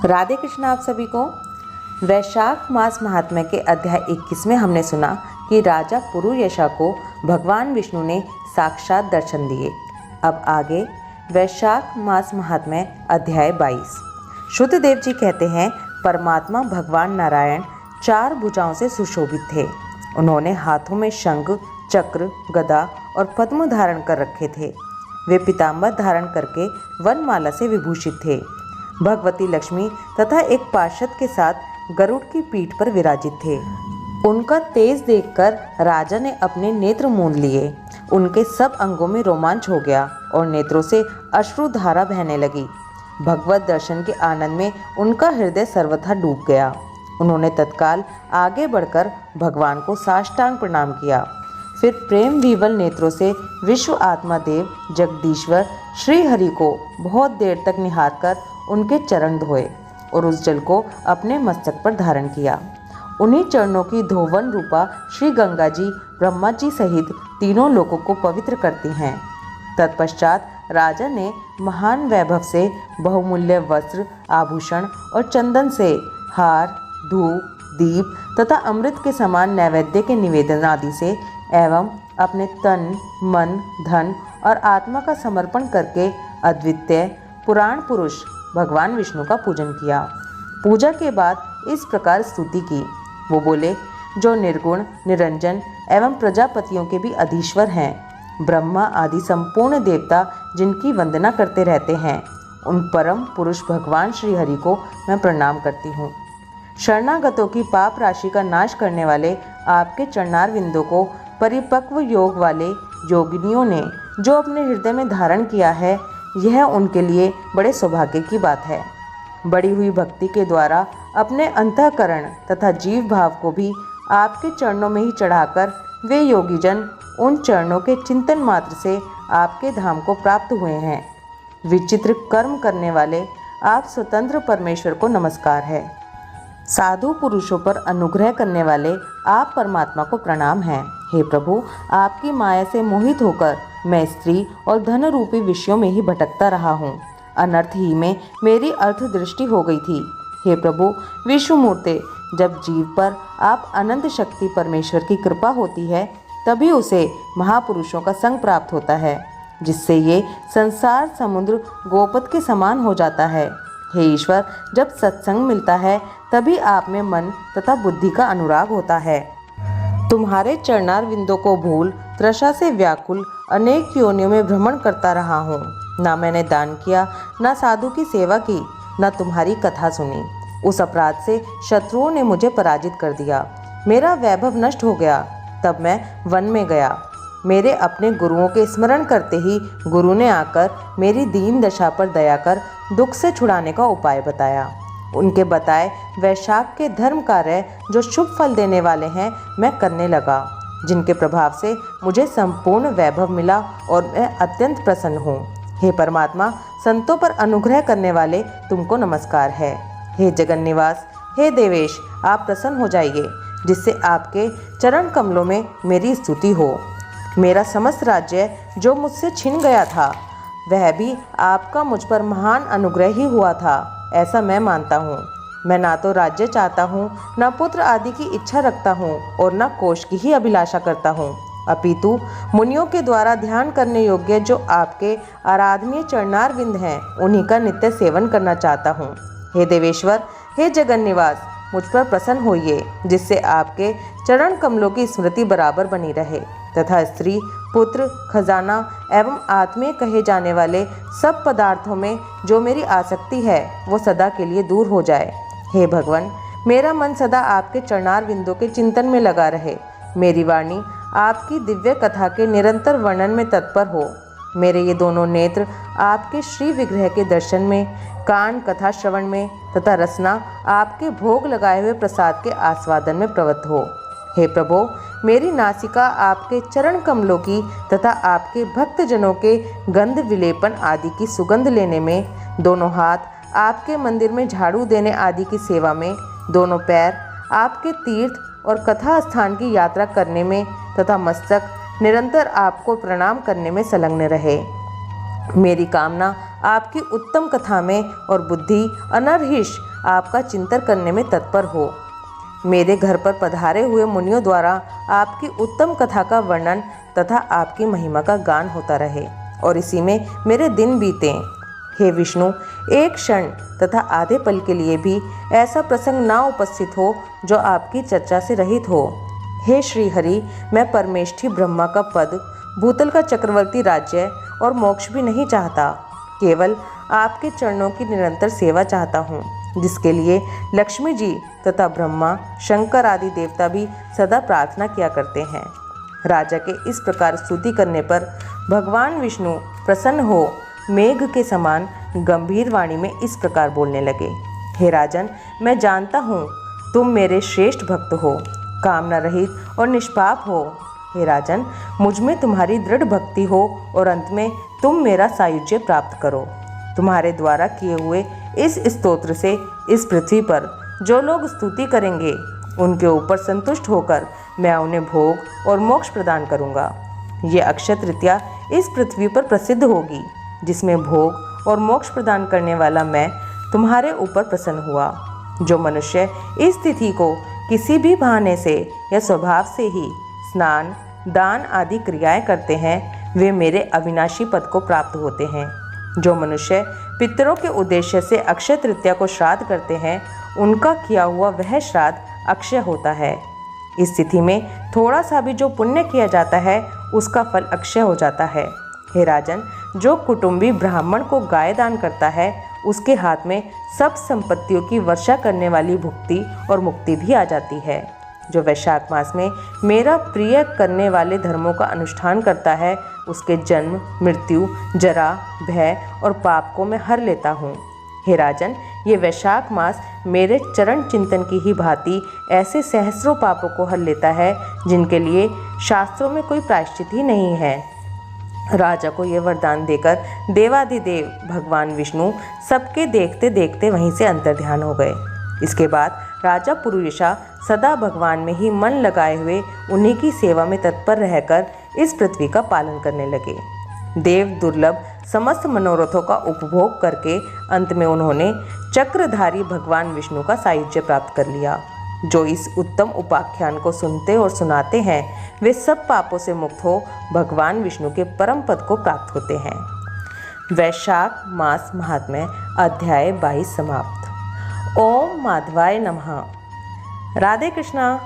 राधे कृष्ण आप सभी को। वैशाख मास महात्म्य के अध्याय 21 में हमने सुना कि राजा पुरुयशा को भगवान विष्णु ने साक्षात दर्शन दिए। अब आगे वैशाख मास महात्म्य अध्याय 22। शुद्धदेव जी कहते हैं, परमात्मा भगवान नारायण 4 भुजाओं से सुशोभित थे। उन्होंने हाथों में शंख, चक्र, गदा और पद्म धारण कर रखे थे। वे पीताम्बर धारण करके वनमाला से विभूषित थे। भगवती लक्ष्मी तथा एक पार्षद के साथ गरुड़ की पीठ पर विराजित थे। उनका तेज देखकर राजा ने अपने नेत्र मूंद लिए। उनके सब अंगों में रोमांच हो गया और नेत्रों से अश्रुधारा बहने लगी। भगवत दर्शन के आनंद में उनका हृदय सर्वथा डूब गया। उन्होंने तत्काल आगे बढ़कर भगवान को साष्टांग प्रणाम किया। फिर प्रेम विवल नेत्रों से विश्व आत्मा देव जगदीश्वर श्री हरि को बहुत देर तक निहारकर उनके चरण धोए और उस जल को अपने मस्तक पर धारण किया। उन्हीं चरणों की धोवन रूपा श्री गंगा जी ब्रह्मा जी सहित तीनों लोगों को पवित्र करती हैं। तत्पश्चात राजा ने महान वैभव से बहुमूल्य वस्त्र, आभूषण और चंदन से हार, धूप, दीप तथा अमृत के समान नैवेद्य के निवेदन आदि से एवं अपने तन, मन, धन और आत्मा का समर्पण करके अद्वितीय पुराण पुरुष भगवान विष्णु का पूजन किया। पूजा के बाद इस प्रकार स्तुति की। वो बोले, जो निर्गुण, निरंजन एवं प्रजापतियों के भी अधीश्वर हैं, ब्रह्मा आदि संपूर्ण देवता जिनकी वंदना करते रहते हैं, उन परम पुरुष भगवान श्री हरि को मैं प्रणाम करती हूँ। शरणागतों की पाप राशि का नाश करने वाले आपके चरणार विंदों को परिपक्व योग वाले योगिनियों ने जो अपने हृदय में धारण किया है, यह उनके लिए बड़े सौभाग्य की बात है। बढ़ी हुई भक्ति के द्वारा अपने अंतःकरण तथा जीव भाव को भी आपके चरणों में ही चढ़ाकर वे योगीजन उन चरणों के चिंतन मात्र से आपके धाम को प्राप्त हुए हैं। विचित्र कर्म करने वाले आप स्वतंत्र परमेश्वर को नमस्कार है। साधु पुरुषों पर अनुग्रह करने वाले आप परमात्मा को प्रणाम है। हे प्रभु, आपकी माया से मोहित होकर मैं स्त्री और धन रूपी विषयों में ही भटकता रहा हूँ। अनर्थ ही में मेरी अर्थ दृष्टि हो गई थी। हे प्रभु विश्वमूर्ते, जब जीव पर आप अनंत शक्ति परमेश्वर की कृपा होती है, तभी उसे महापुरुषों का संग प्राप्त होता है, जिससे ये संसार समुद्र गोपद के समान हो जाता है। हे ईश्वर, जब सत्संग मिलता है तभी आप में मन तथा बुद्धि का अनुराग होता है। तुम्हारे चरणार विंदों को भूल तृषा से व्याकुल अनेक योनियों में भ्रमण करता रहा हूँ। ना मैंने दान किया, ना साधु की सेवा की, ना तुम्हारी कथा सुनी। उस अपराध से शत्रुओं ने मुझे पराजित कर दिया। मेरा वैभव नष्ट हो गया। तब मैं वन में गया। मेरे अपने गुरुओं के स्मरण करते ही गुरु ने आकर मेरी दीन दशा पर दया कर दुख से छुड़ाने का उपाय बताया। उनके बताए वैशाख के धर्म कार्य जो शुभ फल देने वाले हैं, मैं करने लगा, जिनके प्रभाव से मुझे संपूर्ण वैभव मिला और मैं अत्यंत प्रसन्न हूँ। हे परमात्मा, संतों पर अनुग्रह करने वाले तुमको नमस्कार है। हे जगन निवास, हे देवेश, आप प्रसन्न हो जाइए, जिससे आपके चरण कमलों में मेरी स्तुति हो। मेरा समस्त राज्य जो मुझसे छिन गया था, वह भी आपका मुझ पर महान अनुग्रह ही हुआ था, ऐसा मैं मानता हूँ। मैं ना तो राज्य चाहता हूँ, न पुत्र आदि की इच्छा रखता हूँ और न कोष की ही अभिलाषा करता हूँ, अपितु मुनियों के द्वारा ध्यान करने योग्य जो आपके आराधनीय चरणार विंद हैं, उन्हीं का नित्य सेवन करना चाहता हूँ। हे देवेश्वर, हे जगन निवास, मुझ पर प्रसन्न होइए, जिससे आपके चरण कमलों की स्मृति बराबर बनी रहे तथा स्त्री, पुत्र, खजाना एवं आत्मीय कहे जाने वाले सब पदार्थों में जो मेरी आसक्ति है, वो सदा के लिए दूर हो जाए। हे भगवान, मेरा मन सदा आपके चरणार विंदों के चिंतन में लगा रहे। मेरी वाणी आपकी दिव्य कथा के निरंतर वर्णन में तत्पर हो। मेरे ये दोनों नेत्र आपके श्री विग्रह के दर्शन में, कान कथा श्रवण में तथा रसना आपके भोग लगाए हुए प्रसाद के आस्वादन में प्रवृत्त हो। हे प्रभो, मेरी नासिका आपके चरण कमलों की तथा आपके भक्त जनों के गंध विलेपन आदि की सुगंध लेने में, दोनों हाथ आपके मंदिर में झाड़ू देने आदि की सेवा में, दोनों पैर आपके तीर्थ और कथा स्थान की यात्रा करने में तथा मस्तक निरंतर आपको प्रणाम करने में संलग्न रहे। मेरी कामना आपकी उत्तम कथा में और बुद्धि अनर्हिष आपका चिंतन करने में तत्पर हो। मेरे घर पर पधारे हुए मुनियों द्वारा आपकी उत्तम कथा का वर्णन तथा आपकी महिमा का गान होता रहे और इसी में मेरे दिन बीतें। हे विष्णु, एक क्षण तथा आधे पल के लिए भी ऐसा प्रसंग ना उपस्थित हो जो आपकी चर्चा से रहित हो। हे श्री हरि, मैं परमेष्ठी ब्रह्मा का पद, भूतल का चक्रवर्ती राज्य और मोक्ष भी नहीं चाहता, केवल आपके चरणों की निरंतर सेवा चाहता हूँ, जिसके लिए लक्ष्मी जी तथा ब्रह्मा, शंकर आदि देवता भी सदा प्रार्थना किया करते हैं। राजा के इस प्रकार स्तुति करने पर भगवान विष्णु प्रसन्न हो मेघ के समान गंभीर वाणी में इस प्रकार बोलने लगे। हे राजन, मैं जानता हूँ तुम मेरे श्रेष्ठ भक्त हो, कामना रहित और निष्पाप हो। हे राजन, मुझ में तुम्हारी दृढ़ भक्ति हो और अंत में तुम मेरा सायुज्य प्राप्त करो। तुम्हारे द्वारा किए हुए इस स्तोत्र से इस पृथ्वी पर जो लोग स्तुति करेंगे उनके ऊपर संतुष्ट होकर मैं उन्हें भोग और मोक्ष प्रदान करूंगा। ये अक्षय तृतीया इस पृथ्वी पर प्रसिद्ध होगी, जिसमें भोग और मोक्ष प्रदान करने वाला मैं तुम्हारे ऊपर प्रसन्न हुआ। जो मनुष्य इस तिथि को किसी भी बहाने से या स्वभाव से ही स्नान, दान आदि क्रियाएं करते हैं, वे मेरे अविनाशी पद को प्राप्त होते हैं। जो मनुष्य पितरों के उद्देश्य से अक्षय तृतीया को श्राद्ध करते हैं, उनका किया हुआ वह श्राद्ध अक्षय होता है। इस तिथि में थोड़ा सा भी जो पुण्य किया जाता है, उसका फल अक्षय हो जाता है। हे राजन, जो कुटुंबी ब्राह्मण को गाय दान करता है, उसके हाथ में सब संपत्तियों की वर्षा करने वाली भुक्ति और मुक्ति भी आ जाती है। जो वैशाख मास में मेरा प्रिय करने वाले धर्मों का अनुष्ठान करता है, उसके जन्म, मृत्यु, जरा, भय और पाप को मैं हर लेता हूँ। हे राजन, ये वैशाख मास मेरे चरण चिंतन की ही भांति ऐसे सहस्रों पापों को हर लेता है जिनके लिए शास्त्रों में कोई प्रायश्चित ही नहीं है। राजा को यह वरदान देकर देवाधिदेव भगवान विष्णु सबके देखते देखते वहीं से अंतर्ध्यान हो गए। इसके बाद राजा पुरुषा सदा भगवान में ही मन लगाए हुए उन्हीं की सेवा में तत्पर रहकर इस पृथ्वी का पालन करने लगे। देव दुर्लभ समस्त मनोरथों का उपभोग करके अंत में उन्होंने चक्रधारी भगवान विष्णु का सायुज्य प्राप्त कर लिया। जो इस उत्तम उपाख्यान को सुनते और सुनाते हैं, वे सब पापों से मुक्त हो भगवान विष्णु के परम पद को प्राप्त होते हैं। वैशाख मास महात्म्य अध्याय 22 समाप्त। ओम माधवाय नमः। राधे कृष्णा।